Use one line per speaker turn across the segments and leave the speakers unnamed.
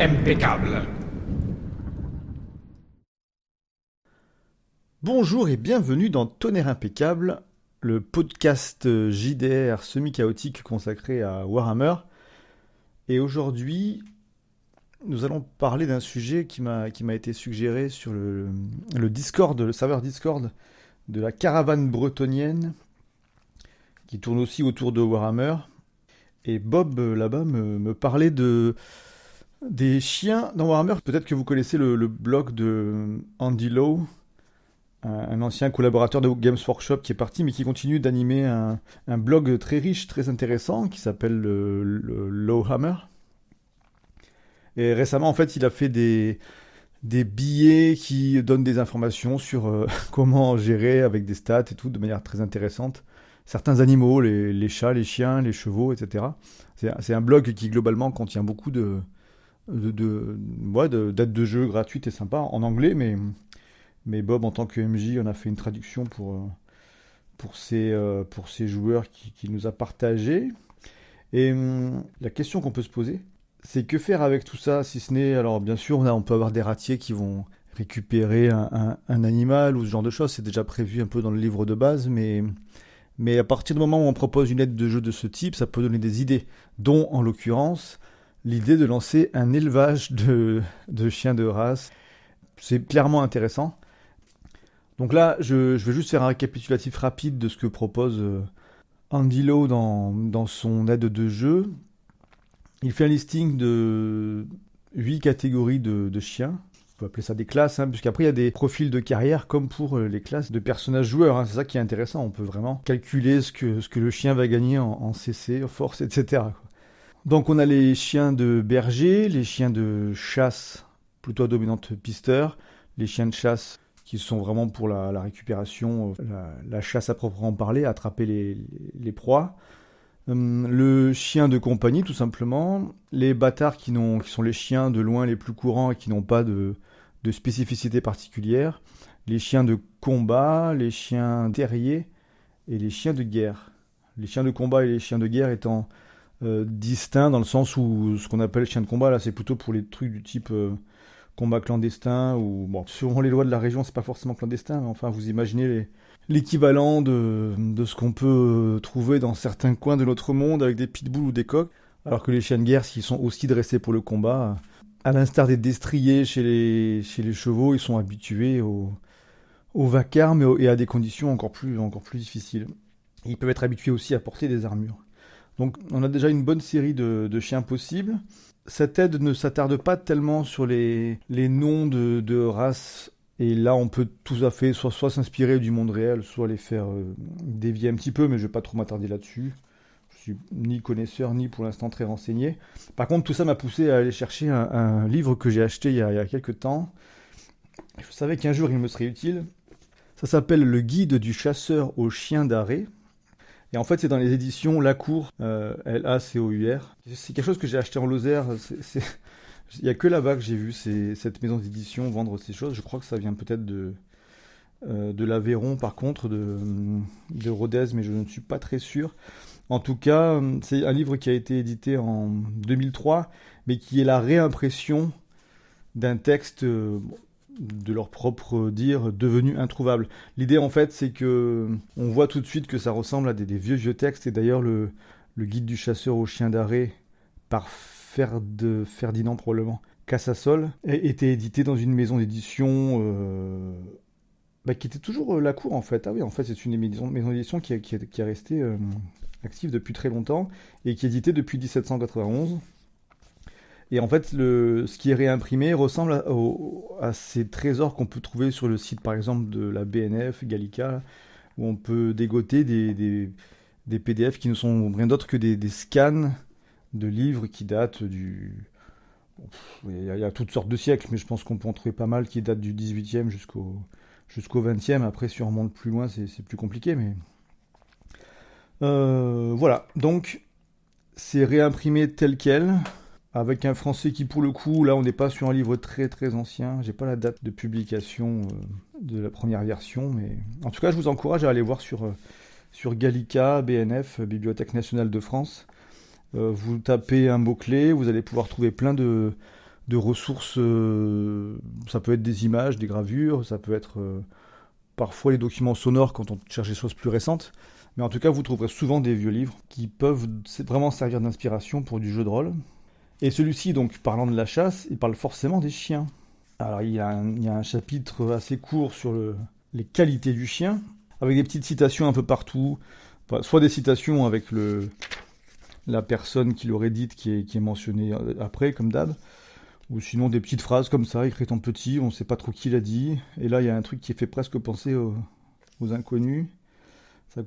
impeccable.
Bonjour et bienvenue dans Tonnerre impeccable, le podcast JDR semi-chaotique consacré à Warhammer. Et aujourd'hui, nous allons parler d'un sujet qui m'a été suggéré sur le Discord, le serveur Discord de la caravane bretonnienne, qui tourne aussi autour de Warhammer. Et Bob, là-bas, me parlait des chiens dans Warhammer. Peut-être que vous connaissez le blog de Andy Lowe, un ancien collaborateur de Games Workshop qui est parti, mais qui continue d'animer un blog très riche, très intéressant, qui s'appelle le Lowhammer. Et récemment, en fait, il a fait des billets qui donnent des informations sur comment gérer avec des stats et tout, de manière très intéressante. Certains animaux, les chats, les chiens, les chevaux, etc. C'est un blog qui, globalement, contient beaucoup d'aides de jeu gratuites et sympas, en anglais, mais Bob, en tant que MJ, on a fait une traduction pour ces joueurs qui nous a partagé. Et la question qu'on peut se poser, c'est que faire avec tout ça, si ce n'est... Alors bien sûr, on peut avoir des ratiers qui vont récupérer un animal ou ce genre de choses, c'est déjà prévu un peu dans le livre de base, mais à partir du moment où on propose une aide de jeu de ce type, ça peut donner des idées, dont en l'occurrence l'idée de lancer un élevage de chiens de race. C'est clairement intéressant. Donc là, je vais juste faire un récapitulatif rapide de ce que propose Andy Lowe dans son aide de jeu. Il fait un listing de 8 catégories de chiens. On peut appeler ça des classes, puisqu'après il y a des profils de carrière comme pour les classes de personnages joueurs. C'est ça qui est intéressant. On peut vraiment calculer ce que le chien va gagner en CC, en force, etc. Donc on a les chiens de berger, les chiens de chasse plutôt à dominante pisteur, les chiens de chasse qui sont vraiment pour la récupération, la chasse à proprement parler, attraper les proies. Le chien de compagnie, tout simplement. Les bâtards qui sont les chiens de loin les plus courants et qui n'ont pas de spécificité particulière. Les chiens de combat, les chiens terriers et les chiens de guerre. Les chiens de combat et les chiens de guerre étant distincts dans le sens où ce qu'on appelle chien de combat, là, c'est plutôt pour les trucs du type... combat clandestin, ou bon, selon les lois de la région, c'est pas forcément clandestin, mais enfin, vous imaginez l'équivalent de ce qu'on peut trouver dans certains coins de notre monde avec des pitbulls ou des coqs, alors que les chiens de guerre, s'ils sont aussi dressés pour le combat, à l'instar des destriers chez les chevaux, ils sont habitués au vacarme et à des conditions encore plus difficiles. Et ils peuvent être habitués aussi à porter des armures. Donc, on a déjà une bonne série de chiens possibles. Cette aide ne s'attarde pas tellement sur les noms de races, et là on peut tout à fait soit s'inspirer du monde réel, soit les faire dévier un petit peu, mais je vais pas trop m'attarder là-dessus. Je suis ni connaisseur, ni pour l'instant très renseigné. Par contre, tout ça m'a poussé à aller chercher un livre que j'ai acheté il y a quelques temps. Je savais qu'un jour il me serait utile. Ça s'appelle Le Guide du chasseur aux chiens d'arrêt. Et en fait, c'est dans les éditions Lacour, Lacour. C'est quelque chose que j'ai acheté en Lozère. Il n'y a que là-bas que j'ai vu cette maison d'édition vendre ces choses. Je crois que ça vient peut-être de l'Aveyron, par contre, de Rodez, mais je ne suis pas très sûr. En tout cas, c'est un livre qui a été édité en 2003, mais qui est la réimpression d'un texte... de leur propre dire, devenu introuvable. L'idée, en fait, c'est que on voit tout de suite que ça ressemble à des vieux textes, et d'ailleurs, le guide du chasseur aux chiens d'arrêt, par Ferdinand, probablement, Casassol, était édité dans une maison d'édition qui était toujours Lacour, en fait. Ah oui, en fait, c'est une maison d'édition qui est restée active depuis très longtemps, et qui est éditée depuis 1791. Et en fait, ce qui est réimprimé ressemble à ces trésors qu'on peut trouver sur le site, par exemple, de la BNF, Gallica, où on peut dégoter des PDF qui ne sont rien d'autre que des scans de livres qui datent du... Il y a toutes sortes de siècles, mais je pense qu'on peut en trouver pas mal qui datent du 18e jusqu'au 20e. Après, si on remonte plus loin, c'est plus compliqué, mais... voilà, donc, c'est réimprimé tel quel... avec un français qui, pour le coup, là, on n'est pas sur un livre très très ancien. J'ai pas la date de publication de la première version, mais en tout cas, je vous encourage à aller voir sur Gallica, BNF, Bibliothèque nationale de France. Vous tapez un mot-clé, vous allez pouvoir trouver plein de de ressources. Ça peut être des images, des gravures, ça peut être parfois les documents sonores quand on cherche des choses plus récentes. Mais en tout cas, vous trouverez souvent des vieux livres qui peuvent vraiment servir d'inspiration pour du jeu de rôle. Et celui-ci, donc, parlant de la chasse, il parle forcément des chiens. Alors, il y a un chapitre assez court sur les qualités du chien, avec des petites citations un peu partout. Enfin, soit des citations avec la personne qui l'aurait dite, qui est mentionnée après, comme d'hab, ou sinon des petites phrases comme ça, écrites en petit, on ne sait pas trop qui l'a dit. Et là, il y a un truc qui fait presque penser aux inconnus.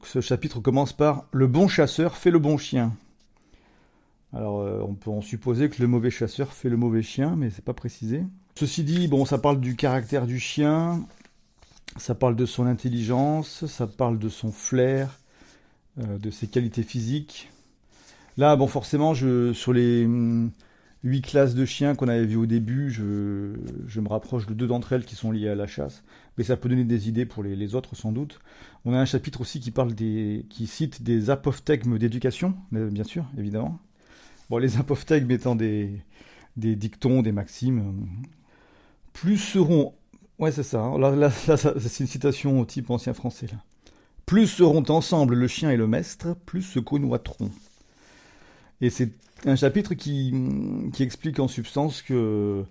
Ce chapitre commence par « Le bon chasseur fait le bon chien ». Alors, on peut en supposer que le mauvais chasseur fait le mauvais chien, mais c'est pas précisé. Ceci dit, bon, ça parle du caractère du chien, ça parle de son intelligence, ça parle de son flair, de ses qualités physiques. Là, bon, forcément, sur les 8 classes de chiens qu'on avait vues au début, je me rapproche de 2 d'entre elles qui sont liées à la chasse, mais ça peut donner des idées pour les autres sans doute. On a un chapitre aussi qui cite des apophthegmes d'éducation, bien sûr, évidemment. Bon, les apophthegmes étant des dictons, des maximes. Plus seront... Ouais, c'est ça. Hein. Là, c'est une citation au type ancien français. Là. Plus seront ensemble le chien et le maître, plus se connoîtront. Et c'est un chapitre qui explique en substance que,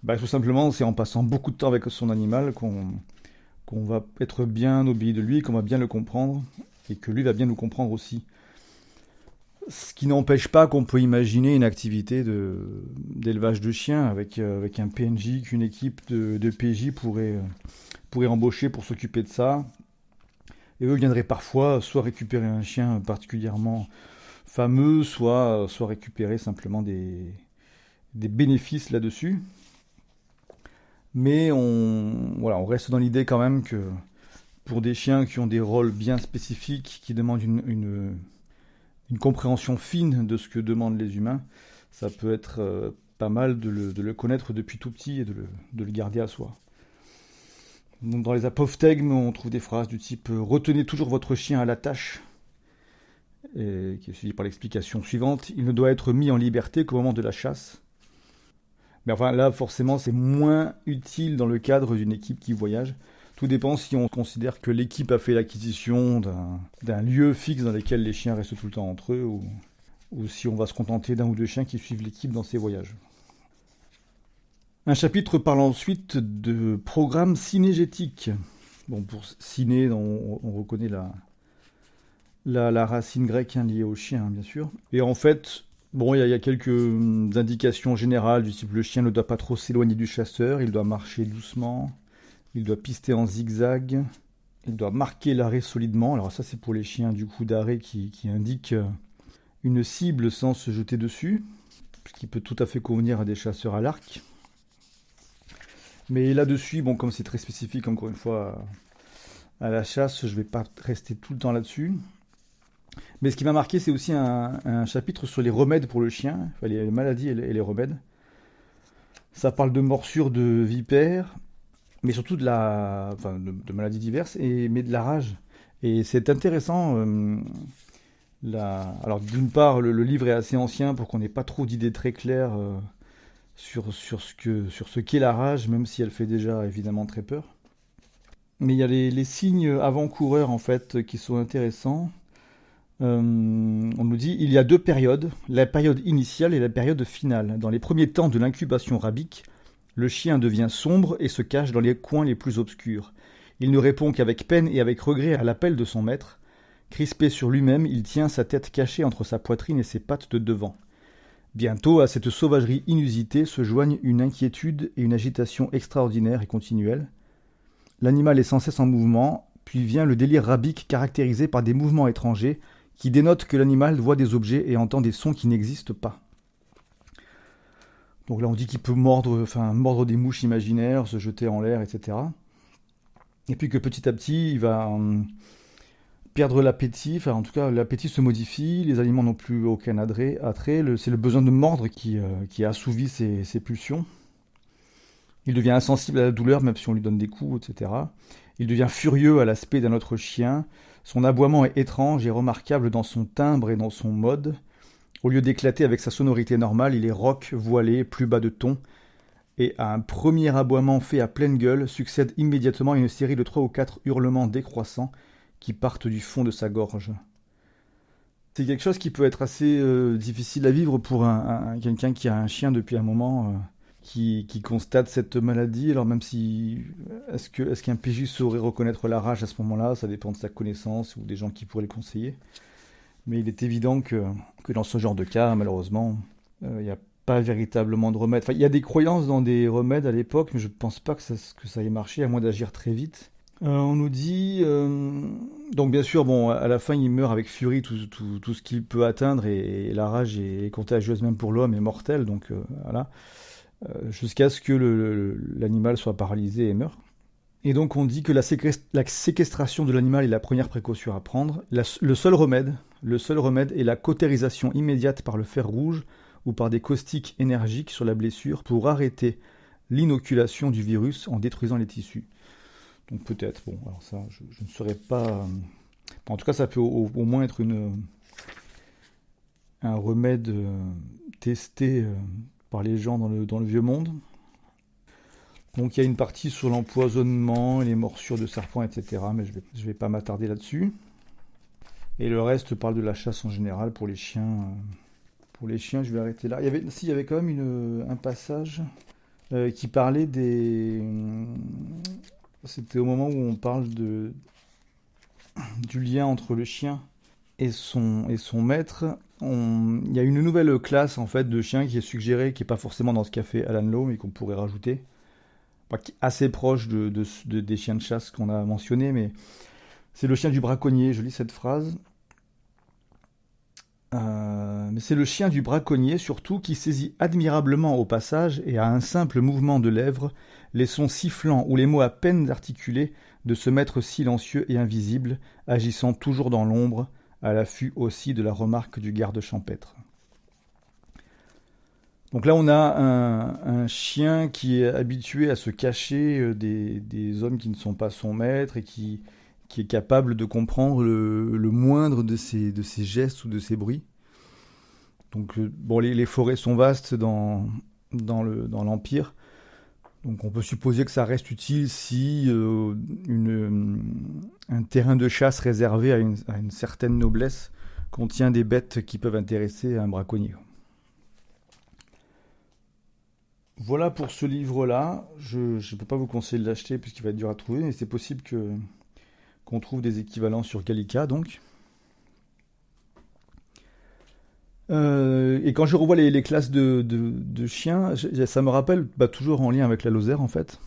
tout simplement, c'est en passant beaucoup de temps avec son animal qu'on va être bien obéi de lui, qu'on va bien le comprendre, et que lui va bien nous comprendre aussi. Ce qui n'empêche pas qu'on peut imaginer une activité d'élevage de chiens avec un PNJ qu'une équipe de PJ pourrait embaucher pour s'occuper de ça. Et eux viendraient parfois soit récupérer un chien particulièrement fameux, soit récupérer simplement des bénéfices là-dessus. Mais on reste dans l'idée quand même que pour des chiens qui ont des rôles bien spécifiques, qui demandent une compréhension fine de ce que demandent les humains, ça peut être pas mal de le connaître depuis tout petit et de le garder à soi. Donc dans les apophthegmes, on trouve des phrases du type « Retenez toujours votre chien à la tâche », qui est suivi par l'explication suivante « Il ne doit être mis en liberté qu'au moment de la chasse ». Mais enfin là, forcément, c'est moins utile dans le cadre d'une équipe qui voyage. Tout dépend si on considère que l'équipe a fait l'acquisition d'un lieu fixe dans lequel les chiens restent tout le temps entre eux, ou si on va se contenter d'un ou deux chiens qui suivent l'équipe dans ses voyages. Un chapitre parle ensuite de programme cinégétique. Bon, pour ciné, on reconnaît la racine grecque liée au chien, bien sûr. Et en fait, bon, il y a quelques indications générales du type le chien ne doit pas trop s'éloigner du chasseur, il doit marcher doucement. Il doit pister en zigzag. Il doit marquer l'arrêt solidement. Alors ça, c'est pour les chiens du coup d'arrêt qui indiquent une cible sans se jeter dessus, ce qui peut tout à fait convenir à des chasseurs à l'arc. Mais là-dessus, bon, comme c'est très spécifique, encore une fois, à la chasse, je ne vais pas rester tout le temps là-dessus. Mais ce qui m'a marqué, c'est aussi un chapitre sur les remèdes pour le chien, enfin, les maladies et les remèdes. Ça parle de morsures de vipères, mais surtout de maladies diverses, mais de la rage. Et c'est intéressant. Alors d'une part, le livre est assez ancien pour qu'on n'ait pas trop d'idées très claires sur ce qu'est la rage, même si elle fait déjà évidemment très peur. Mais il y a les signes avant-coureurs en fait qui sont intéressants. On nous dit il y a 2 périodes, la période initiale et la période finale. Dans les premiers temps de l'incubation rabique, le chien devient sombre et se cache dans les coins les plus obscurs. Il ne répond qu'avec peine et avec regret à l'appel de son maître. Crispé sur lui-même, il tient sa tête cachée entre sa poitrine et ses pattes de devant. Bientôt, à cette sauvagerie inusitée se joignent une inquiétude et une agitation extraordinaire et continuelle. L'animal est sans cesse en mouvement, puis vient le délire rabique caractérisé par des mouvements étrangers qui dénotent que l'animal voit des objets et entend des sons qui n'existent pas. Donc là, on dit qu'il peut mordre des mouches imaginaires, se jeter en l'air, etc. Et puis que petit à petit, il va perdre l'appétit. Enfin, en tout cas, l'appétit se modifie, les aliments n'ont plus aucun attrait. C'est le besoin de mordre qui assouvit ses pulsions. Il devient insensible à la douleur, même si on lui donne des coups, etc. Il devient furieux à l'aspect d'un autre chien. Son aboiement est étrange et remarquable dans son timbre et dans son mode. Au lieu d'éclater avec sa sonorité normale, il est rauque, voilé, plus bas de ton. et à un premier aboiement fait à pleine gueule succède immédiatement une série de 3 ou 4 hurlements décroissants qui partent du fond de sa gorge. C'est quelque chose qui peut être assez difficile à vivre pour quelqu'un qui a un chien depuis un moment, qui constate cette maladie. Alors même si... Est-ce qu'un PJ saurait reconnaître la rage à ce moment-là? Ça dépend de sa connaissance ou des gens qui pourraient le conseiller. Mais il est évident que dans ce genre de cas, malheureusement, il n'y a pas véritablement de remède. Enfin, il y a des croyances dans des remèdes à l'époque, mais je ne pense pas que ça ait marché, à moins d'agir très vite. On nous dit... donc bien sûr, bon, à la fin, il meurt avec furie tout ce qu'il peut atteindre, et la rage est contagieuse même pour l'homme et mortelle, donc voilà. Jusqu'à ce que l'animal soit paralysé et meure. Et donc on dit que la séquestration de l'animal est la première précaution à prendre. Le seul remède est la cautérisation immédiate par le fer rouge ou par des caustiques énergiques sur la blessure pour arrêter l'inoculation du virus en détruisant les tissus. Donc peut-être, bon, alors ça, je ne saurais pas... En tout cas, ça peut au moins être un remède testé par les gens dans le vieux monde. Donc il y a une partie sur l'empoisonnement, les morsures de serpents, etc. Mais je vais pas m'attarder là-dessus. Et le reste parle de la chasse en général pour les chiens. Pour les chiens, je vais arrêter là. Il y avait quand même un passage qui parlait des... C'était au moment où on parle du lien entre le chien et son maître. Il y a une nouvelle classe en fait de chiens qui est suggérée, qui n'est pas forcément dans ce qu'a fait Alan Lowe, mais qu'on pourrait rajouter. Assez proche des chiens de chasse qu'on a mentionnés, mais c'est le chien du braconnier. Je lis cette phrase. Mais c'est le chien du braconnier surtout qui saisit admirablement au passage et à un simple mouvement de lèvres les sons sifflants ou les mots à peine articulés de ce maître silencieux et invisible, agissant toujours dans l'ombre, à l'affût aussi de la remarque du garde champêtre. Donc là, on a un chien qui est habitué à se cacher des hommes qui ne sont pas son maître et qui est capable de comprendre le moindre de ses gestes ou de ses bruits. Donc, bon, les forêts sont vastes dans l'Empire. Donc on peut supposer que ça reste utile si un terrain de chasse réservé à une certaine noblesse contient des bêtes qui peuvent intéresser un braconnier. Voilà pour ce livre-là. Je ne peux pas vous conseiller de l'acheter puisqu'il va être dur à trouver, mais c'est possible qu'on trouve des équivalents sur Gallica, donc. Et quand je revois les classes de chiens, ça me rappelle toujours en lien avec la Lozère, en fait.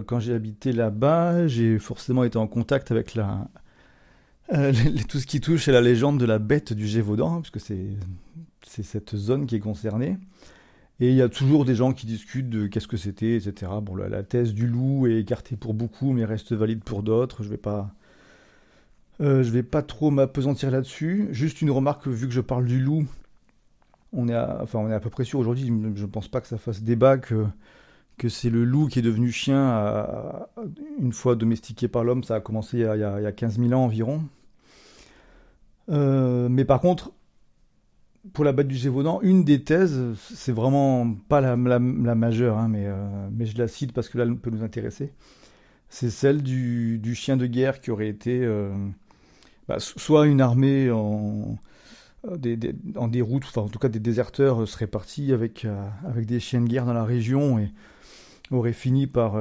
Quand j'ai habité là-bas, j'ai forcément été en contact avec tout ce qui touche à la légende de la bête du Gévaudan, puisque c'est cette zone qui est concernée. Et il y a toujours des gens qui discutent de qu'est-ce que c'était, etc. Bon, la thèse du loup est écartée pour beaucoup, mais reste valide pour d'autres. Je vais pas trop m'appesantir là-dessus. Juste une remarque, vu que je parle du loup, on est à peu près sûr aujourd'hui, je ne pense pas que ça fasse débat que c'est le loup qui est devenu chien une fois domestiqué par l'homme. Ça a commencé il y a 15 000 ans environ. Mais par contre, pour la bête du Gévaudan, une des thèses, c'est vraiment pas la majeure, hein, mais je la cite parce que là, elle peut nous intéresser. C'est celle du chien de guerre qui aurait été soit une armée en déroute, enfin en tout cas des déserteurs seraient partis avec des chiens de guerre dans la région et auraient fini par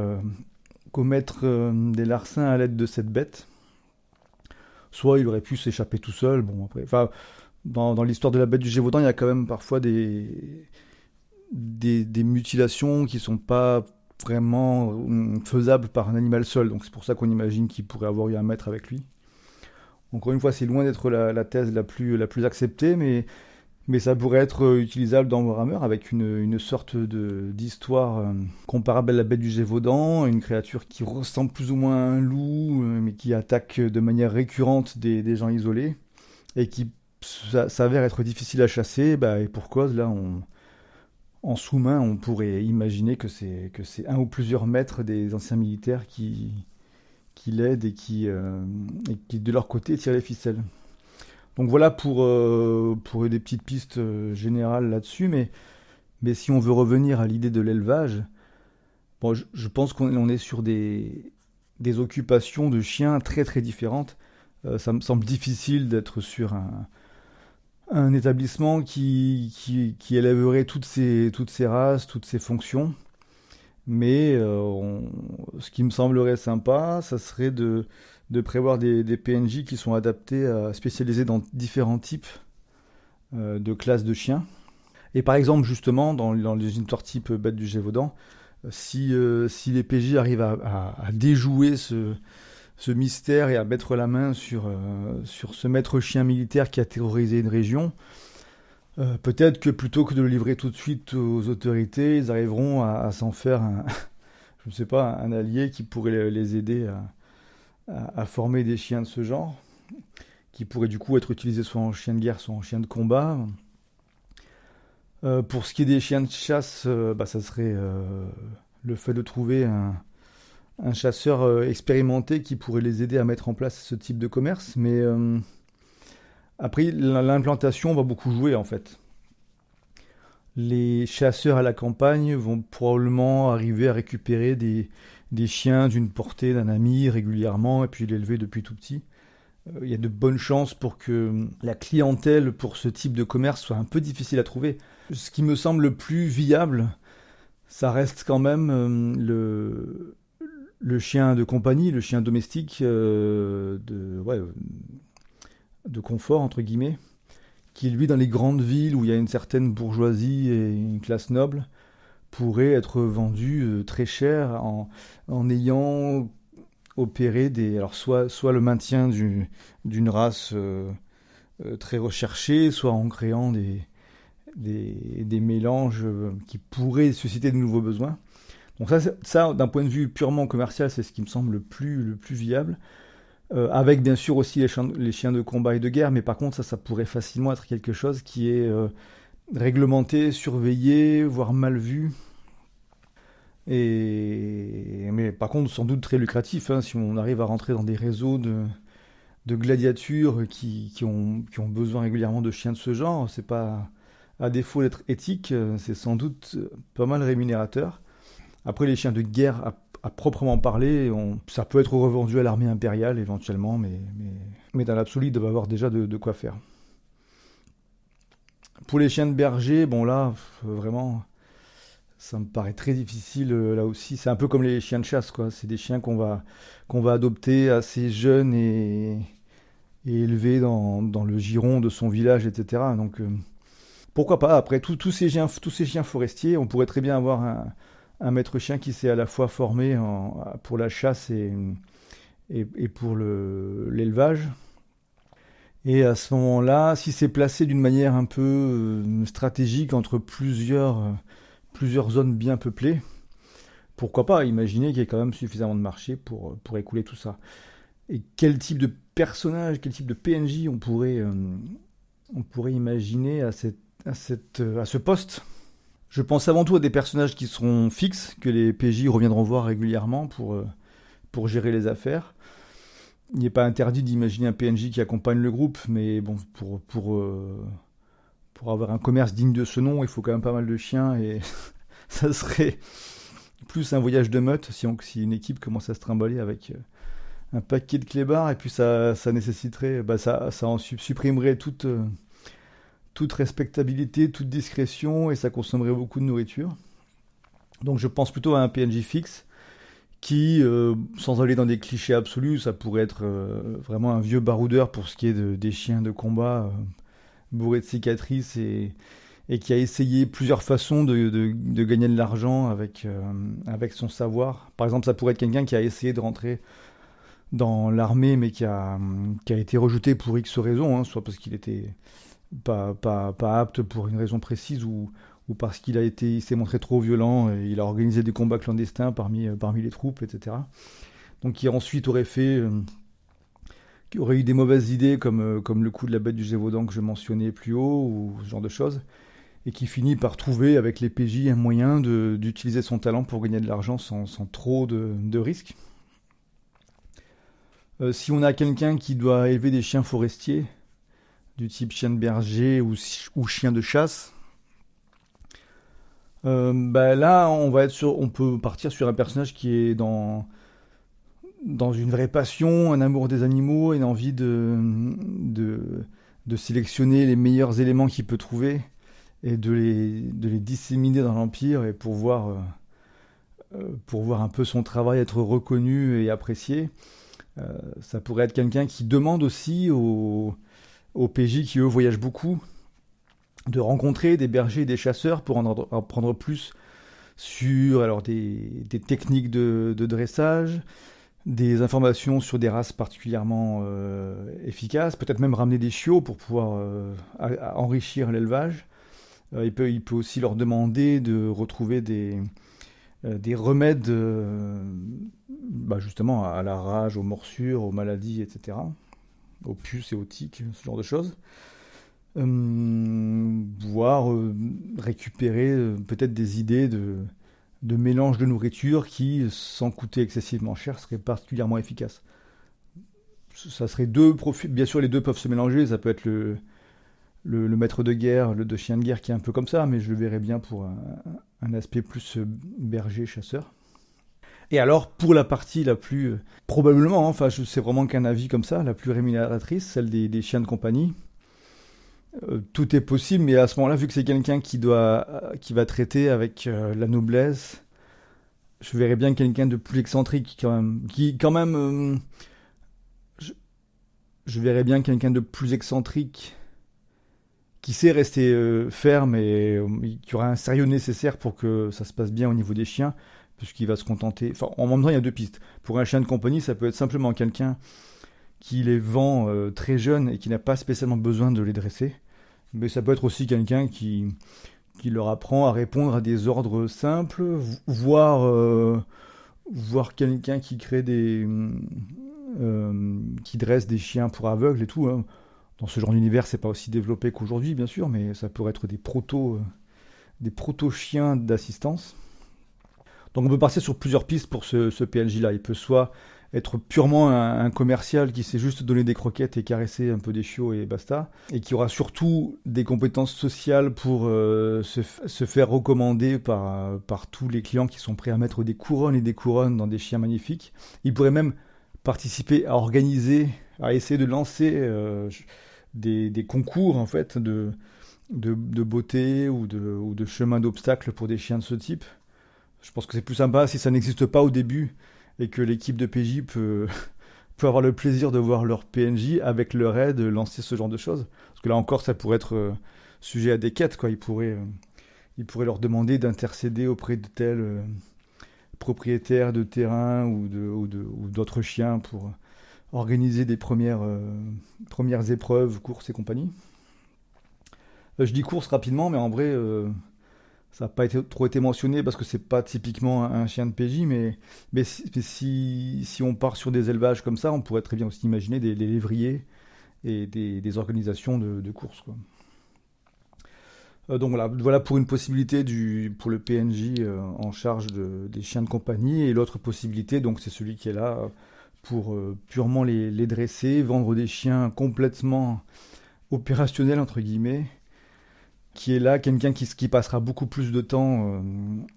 commettre des larcins à l'aide de cette bête. Soit il aurait pu s'échapper tout seul. Bon, après, enfin, dans l'histoire de la bête du Gévaudan, il y a quand même parfois des mutilations qui sont pas vraiment faisables par un animal seul. Donc c'est pour ça qu'on imagine qu'il pourrait avoir eu un maître avec lui. Encore une fois, c'est loin d'être la thèse la plus acceptée, mais ça pourrait être utilisable dans Warhammer avec une sorte d'histoire comparable à la bête du Gévaudan, une créature qui ressemble plus ou moins à un loup, mais qui attaque de manière récurrente des gens isolés, et qui s'avère être difficile à chasser, et pour cause, là, en sous-main, on pourrait imaginer que c'est un ou plusieurs maîtres des anciens militaires qui l'aident et qui, de leur côté, tirent les ficelles. Donc voilà pour des petites pistes générales là-dessus, mais Mais si on veut revenir à l'idée de l'élevage, bon, je pense qu'on est sur des occupations de chiens très très différentes. Ça me semble difficile d'être sur un établissement qui élèverait toutes ces races, toutes ces fonctions. Mais ce qui me semblerait sympa, ça serait de prévoir des PNJ qui sont adaptés, spécialisés dans différents types de classes de chiens. Et par exemple, justement, dans les histoires type Bête du Gévaudan, si les PJ arrivent à déjouer ce mystère et à mettre la main sur ce maître chien militaire qui a terrorisé une région, peut-être que plutôt que de le livrer tout de suite aux autorités, ils arriveront à s'en faire je ne sais pas, un allié qui pourrait les aider à former des chiens de ce genre, qui pourraient du coup être utilisés soit en chien de guerre, soit en chien de combat. Pour ce qui est des chiens de chasse, ça serait le fait de trouver un chasseur expérimenté qui pourrait les aider à mettre en place ce type de commerce. Mais après, l'implantation va beaucoup jouer en fait. Les chasseurs à la campagne vont probablement arriver à récupérer des chiens d'une portée d'un ami régulièrement et puis l'élever depuis tout petit. Il y a de bonnes chances pour que la clientèle pour ce type de commerce soit un peu difficile à trouver. Ce qui me semble le plus viable, ça reste quand même le chien de compagnie, le chien domestique de confort, entre guillemets, qui lui, dans les grandes villes où il y a une certaine bourgeoisie et une classe noble, pourrait être vendu très cher en ayant opéré alors soit le maintien d'une race très recherchée, soit en créant des mélanges qui pourraient susciter de nouveaux besoins. Donc ça d'un point de vue purement commercial, c'est ce qui me semble le plus viable. Avec bien sûr aussi les chiens de combat et de guerre, mais par contre ça pourrait facilement être quelque chose qui est réglementé, surveillé, voire mal vu. Mais par contre sans doute très lucratif, hein, si on arrive à rentrer dans des réseaux de gladiatures qui ont besoin régulièrement de chiens de ce genre. C'est pas, à défaut d'être éthique, c'est sans doute pas mal rémunérateur. Après, les chiens de guerre à proprement parler, ça peut être revendu à l'armée impériale éventuellement, mais dans l'absolu, ils doivent avoir déjà de quoi faire. Pour les chiens de berger, bon là, vraiment, ça me paraît très difficile là aussi. C'est un peu comme les chiens de chasse, quoi. C'est des chiens qu'on va adopter assez jeunes et élever dans le giron de son village, etc. Donc pourquoi pas, après tous ces chiens forestiers, on pourrait très bien avoir un maître chien qui s'est à la fois formé pour la chasse et pour l'élevage. Et à ce moment-là, si c'est placé d'une manière un peu stratégique entre plusieurs zones bien peuplées, pourquoi pas imaginer qu'il y ait quand même suffisamment de marché pour écouler tout ça. Et quel type de personnage, quel type de PNJ on pourrait imaginer à ce poste. Je pense avant tout à des personnages qui seront fixes, que les PJ reviendront voir régulièrement pour gérer les affaires. Il n'est pas interdit d'imaginer un PNJ qui accompagne le groupe, mais bon, pour avoir un commerce digne de ce nom, il faut quand même pas mal de chiens, et ça serait plus un voyage de meute si une équipe commence à se trimballer avec un paquet de clébards, et puis ça nécessiterait, ça en supprimerait toute respectabilité, toute discrétion, et ça consommerait beaucoup de nourriture. Donc je pense plutôt à un PNJ fixe, qui, sans aller dans des clichés absolus, ça pourrait être vraiment un vieux baroudeur pour ce qui est des chiens de combat, bourré de cicatrices, et qui a essayé plusieurs façons de gagner de l'argent avec son savoir. Par exemple, ça pourrait être quelqu'un qui a essayé de rentrer dans l'armée, mais qui a été rejeté pour X raisons, hein, soit parce qu'il était pas apte pour une raison précise, ou parce il s'est montré trop violent, et il a organisé des combats clandestins parmi les troupes, etc. Donc qui ensuite qui aurait eu des mauvaises idées, comme le coup de la bête du Gévaudan que je mentionnais plus haut, ou ce genre de choses, et qui finit par trouver avec les PJ un moyen d'utiliser son talent pour gagner de l'argent sans trop de risques. Si on a quelqu'un qui doit élever des chiens forestiers, du type chien de berger ou chien de chasse, Là, on peut partir sur un personnage qui est dans une vraie passion, un amour des animaux, une envie de sélectionner les meilleurs éléments qu'il peut trouver et de les disséminer dans l'Empire et pour voir un peu son travail être reconnu et apprécié. Ça pourrait être quelqu'un qui demande aussi aux PJ qui eux voyagent beaucoup de rencontrer des bergers et des chasseurs pour en apprendre plus sur alors des techniques de dressage, des informations sur des races particulièrement efficaces, peut-être même ramener des chiots pour pouvoir enrichir l'élevage. Il peut aussi leur demander de retrouver des remèdes justement à la rage, aux morsures, aux maladies, etc. Aux puces et aux tiques, ce genre de choses. Voire récupérer peut-être des idées de mélange de nourriture qui, sans coûter excessivement cher, seraient particulièrement efficaces. Ça serait deux profils, bien sûr les deux peuvent se mélanger, ça peut être le maître de guerre, le de chien de guerre qui est un peu comme ça, mais je le verrais bien pour un aspect plus berger-chasseur. Et alors, pour la partie la plus, probablement, enfin, c'est vraiment qu'un avis comme ça, la plus rémunératrice, celle des chiens de compagnie, tout est possible, mais à ce moment-là, vu que c'est quelqu'un qui va traiter avec la noblesse, je verrais bien quelqu'un de plus excentrique quand même, qui quand même, je, je verrais bien quelqu'un de plus excentrique, qui sait rester ferme et qui aura un sérieux nécessaire pour que ça se passe bien au niveau des chiens, puisqu'il va se contenter. Enfin, en même temps, il y a deux pistes. Pour un chien de compagnie, ça peut être simplement quelqu'un qui les vend très jeunes et qui n'a pas spécialement besoin de les dresser. Mais ça peut être aussi quelqu'un qui leur apprend à répondre à des ordres simples, voire quelqu'un qui crée qui dresse des chiens pour aveugles et tout, hein. Dans ce genre d'univers, c'est pas aussi développé qu'aujourd'hui, bien sûr, mais ça pourrait être des proto-chiens d'assistance. Donc on peut passer sur plusieurs pistes pour ce PNJ-là. Il peut soit être purement un commercial qui sait juste donner des croquettes et caresser un peu des chiots et basta, et qui aura surtout des compétences sociales pour se faire recommander par tous les clients qui sont prêts à mettre des couronnes et des couronnes dans des chiens magnifiques. Il pourrait même participer à organiser, à essayer de lancer des concours en fait de beauté ou de chemin d'obstacles pour des chiens de ce type. Je pense que c'est plus sympa si ça n'existe pas au début et que l'équipe de PJ peut avoir le plaisir de voir leur PNJ avec leur aide lancer ce genre de choses. Parce que là encore, ça pourrait être sujet à des quêtes, quoi. Ils pourraient leur demander d'intercéder auprès de tels propriétaires de terrain ou d'autres chiens pour organiser des premières épreuves, courses et compagnie. Je dis courses rapidement, mais en vrai, ça n'a pas trop été mentionné parce que c'est pas typiquement un chien de PJ, mais si on part sur des élevages comme ça, on pourrait très bien aussi imaginer des lévriers et des organisations de courses, quoi. Donc voilà pour une possibilité pour le PNJ en charge des chiens de compagnie, et l'autre possibilité, donc c'est celui qui est là pour purement les dresser, vendre des chiens complètement opérationnels entre guillemets, qui est là, quelqu'un qui passera beaucoup plus de temps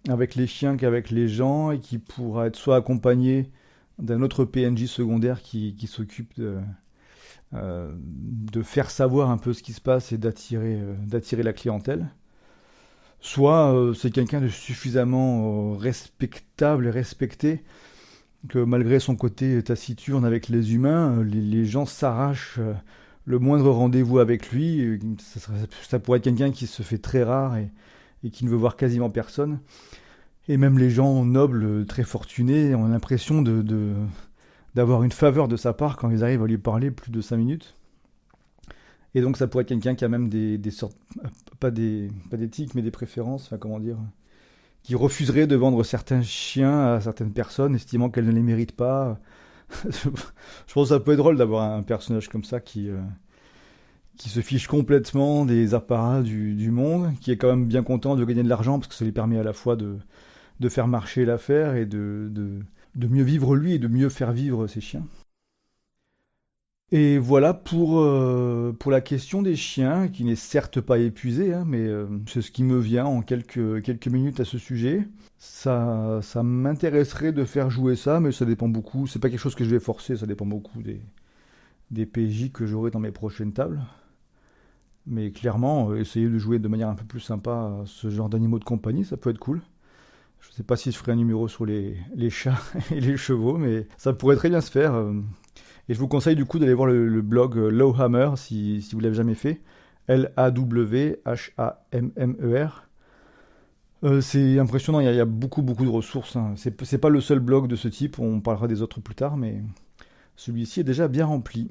avec les chiens qu'avec les gens et qui pourra être soit accompagné d'un autre PNJ secondaire qui s'occupe de faire savoir un peu ce qui se passe et d'attirer la clientèle. Soit c'est quelqu'un de suffisamment respectable et respecté que malgré son côté taciturne avec les humains, les gens s'arrachent le moindre rendez-vous avec lui. Ça pourrait être quelqu'un qui se fait très rare et qui ne veut voir quasiment personne. Et même les gens nobles, très fortunés, ont l'impression d'avoir une faveur de sa part quand ils arrivent à lui parler plus de 5 minutes. Et donc ça pourrait être quelqu'un qui a même des sortes, pas des tics, mais des préférences, enfin comment dire, qui refuserait de vendre certains chiens à certaines personnes, estimant qu'elles ne les méritent pas. Je pense que ça peut être drôle d'avoir un personnage comme ça qui se fiche complètement des apparats du monde, qui est quand même bien content de gagner de l'argent, parce que ça lui permet à la fois de faire marcher l'affaire et de mieux vivre lui et de mieux faire vivre ses chiens. Et voilà pour la question des chiens, qui n'est certes pas épuisée, hein, mais c'est ce qui me vient en quelques minutes à ce sujet. Ça m'intéresserait de faire jouer ça, mais ça dépend beaucoup. C'est pas quelque chose que je vais forcer, ça dépend beaucoup des PJ que j'aurai dans mes prochaines tables. Mais clairement, essayer de jouer de manière un peu plus sympa à ce genre d'animaux de compagnie, ça peut être cool. Je sais pas si je ferai un numéro sur les chats et les chevaux, mais ça pourrait très bien se faire. Et je vous conseille du coup d'aller voir le blog Lowhammer si vous l'avez jamais fait. Lawhammer. C'est impressionnant, il y a beaucoup de ressources, hein. C'est pas le seul blog de ce type, on parlera des autres plus tard, mais celui-ci est déjà bien rempli.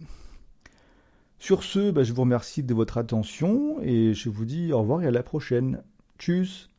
Sur ce, bah, je vous remercie de votre attention et je vous dis au revoir et à la prochaine. Tchuss!